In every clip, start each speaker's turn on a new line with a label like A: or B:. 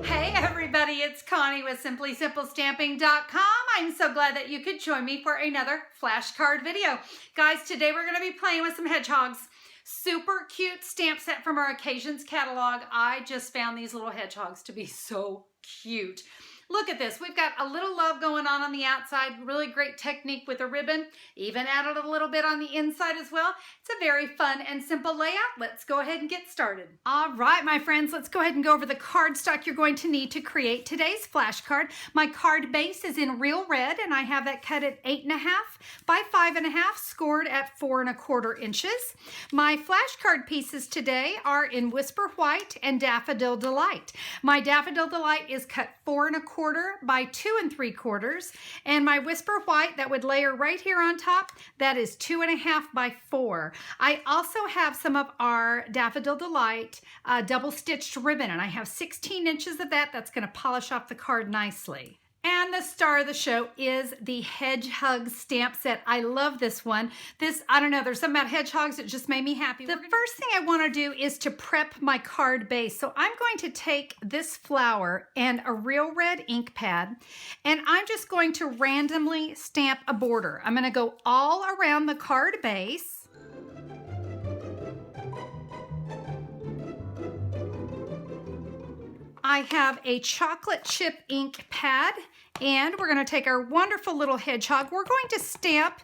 A: Hey everybody, it's Connie with SimplySimpleStamping.com. I'm so glad that you could join me for another flashcard video. Guys, today we're going to be playing with some hedgehogs. Super cute stamp set from our Occasions catalog. I just found these little hedgehogs to be so cute. Look at this. We've got a little love going on the outside. Really great technique with a ribbon. Even added a little bit on the inside as well. It's a very fun and simple layout. Let's go ahead and get started. All right, my friends, let's go ahead and go over the cardstock you're going to need to create today's flashcard. My card base is in real red, and I have that cut at 8.5 by 5.5, scored at 4 1/4 inches. My flashcard pieces today are in Whisper White and Daffodil Delight. My Daffodil Delight is cut 4 1/4 by 2 3/4, and my Whisper White that would layer right here on top, that is 2.5 by 4. I also have some of our Daffodil Delight double stitched ribbon, and I have 16 inches of that. That's going to polish off the card nicely. And the star of the show is the Hedgehugs stamp set. I love this one. I don't know, there's something about hedgehogs that just made me happy. The first thing I want to do is to prep my card base. So I'm going to take this flower and a real red ink pad, and I'm just going to randomly stamp a border. I'm going to go all around the card base. I have a chocolate chip ink pad, and we're going to take our wonderful little hedgehog. We're going to stamp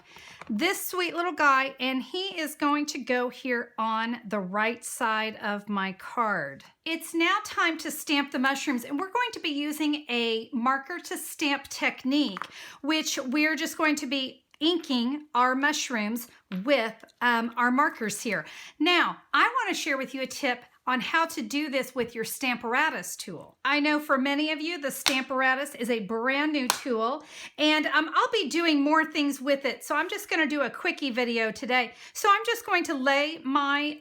A: this sweet little guy, and he is going to go here on the right side of my card. It's now time to stamp the mushrooms, and we're going to be using a marker to stamp technique, which we're just going to be inking our mushrooms with our markers here. Now, I want to share with you a tip on how to do this with your Stamparatus tool. I know for many of you, the Stamparatus is a brand new tool, and I'll be doing more things with it. So I'm just going to do a quickie video today. So I'm just going to lay my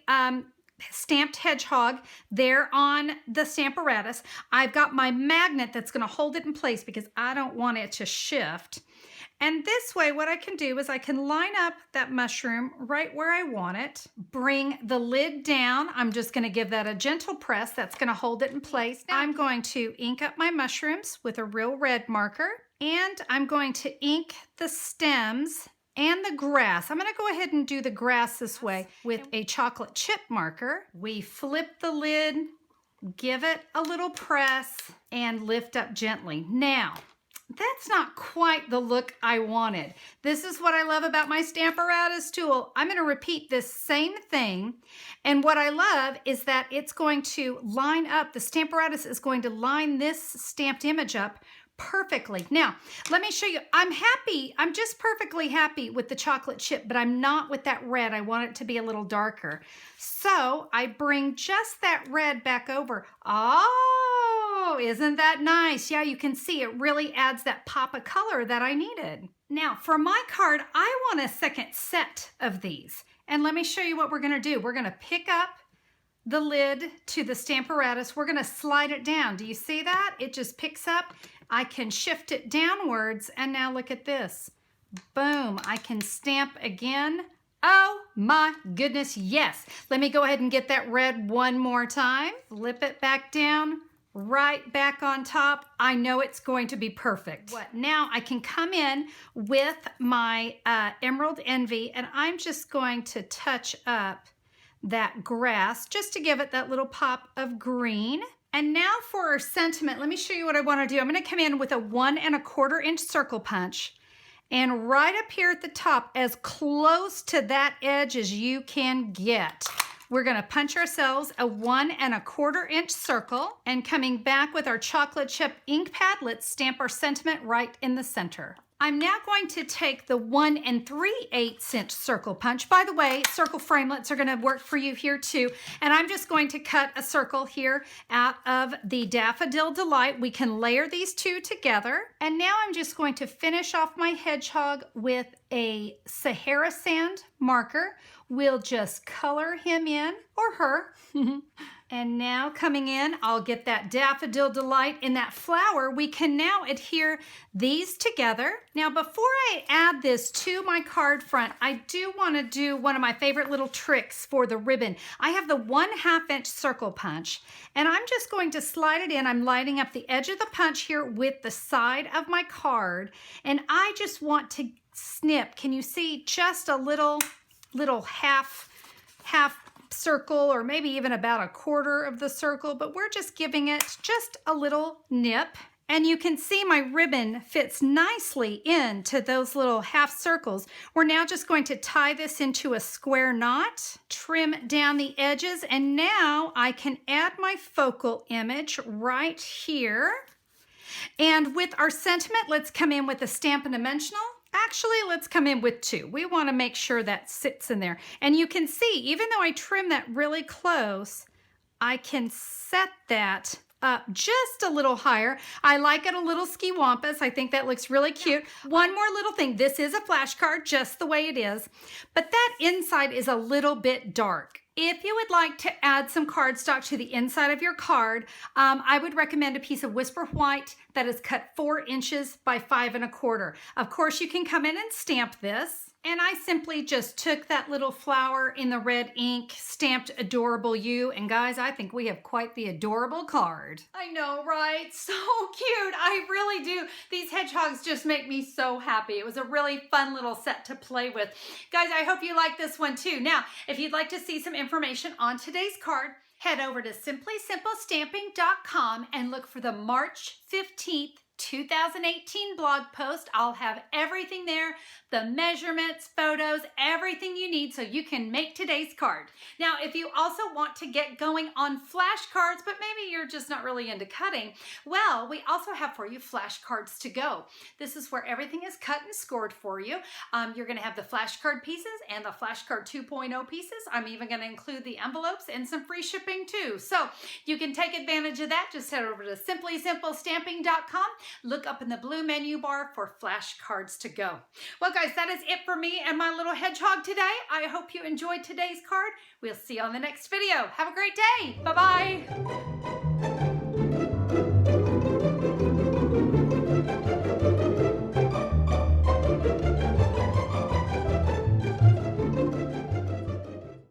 A: stamped hedgehog there on the Stamparatus. I've got my magnet that's going to hold it in place because I don't want it to shift. And this way, what I can do is I can line up that mushroom right where I want it, bring the lid down. I'm just going to give that a gentle press. That's going to hold it in place. I'm going to ink up my mushrooms with a real red marker, and I'm going to ink the stems and the grass. I'm going to go ahead and do the grass this way with a chocolate chip marker. We flip the lid, give it a little press, and lift up gently. Now, that's not quite the look I wanted. This is what I love about my Stamparatus tool. I'm going to repeat this same thing. And what I love is that it's going to line up, the Stamparatus is going to line this stamped image up perfectly. Now, let me show you. I'm just perfectly happy with the chocolate chip, but I'm not with that red. I want it to be a little darker. So I bring just that red back over. Oh, isn't that nice? Yeah, you can see it really adds that pop of color that I needed. Now, for my card, I want a second set of these. And let me show you what we're going to do. We're going to pick up the lid to the Stamparatus. We're going to slide it down. Do you see that? It just picks up. I can shift it downwards, and now look at this. Boom, I can stamp again. Oh my goodness, yes. Let me go ahead and get that red one more time. Flip it back down, right back on top. I know it's going to be perfect. Now I can come in with my Emerald Envy, and I'm just going to touch up that grass just to give it that little pop of green. And now for our sentiment, let me show you what I want to do. I'm going to come in with a 1 1/4 inch circle punch, and right up here at the top, as close to that edge as you can get, we're going to punch ourselves a 1 1/4 inch circle, and coming back with our chocolate chip ink pad, let's stamp our sentiment right in the center. I'm now going to take the 1 3/8 inch circle punch. By the way, circle framelits are going to work for you here too. And I'm just going to cut a circle here out of the Daffodil Delight. We can layer these two together. And now I'm just going to finish off my hedgehog with a Sahara Sand marker we'll just color him in, or her. And now coming in, I'll get that Daffodil Delight in that flower. We can now adhere these together. Now, before I add this to my card front, I do want to do one of my favorite little tricks for the ribbon. I have the 1/2 inch circle punch, and I'm just going to slide it in. I'm lining up the edge of the punch here with the side of my card, and I just want to snip. Can you see just a little half circle, or maybe even about 1/4 of the circle, but we're just giving it just a little nip. And you can see my ribbon fits nicely into those little half circles. We're now just going to tie this into a square knot, trim down the edges, and now I can add my focal image right here. And with our sentiment, let's come in with a Stampin' Dimensional. Actually, let's come in with 2. We want to make sure that sits in there. And you can see, even though I trim that really close, I can set that up just a little higher. I like it a little ski-wampus. I think that looks really cute. One more little thing. This is a flashcard just the way it is, but that inside is a little bit dark. If you would like to add some cardstock to the inside of your card, I would recommend a piece of Whisper White that is cut 4 inches by 5 1/4. Of course, you can come in and stamp this. And I simply just took that little flower in the red ink, stamped Adorable You, and guys, I think we have quite the adorable card. I know, right? So cute. I really do. These hedgehogs just make me so happy. It was a really fun little set to play with. Guys, I hope you like this one too. Now, if you'd like to see some information on today's card, head over to simplysimplestamping.com and look for the March 15th 2018 blog post. I'll have everything there, the measurements, photos, everything you need so you can make today's card. Now, if you also want to get going on flashcards, but maybe you're just not really into cutting, well, we also have for you flashcards to go. This is where everything is cut and scored for you. You're going to have the flashcard pieces and the flashcard 2.0 pieces. I'm even going to include the envelopes and some free shipping too. So you can take advantage of that. Just head over to simplysimplestamping.com. Look up in the blue menu bar for flashcards to go. Well, guys, that is it for me and my little hedgehog today. I hope you enjoyed today's card. We'll see you on the next video. Have a great day. Bye-bye.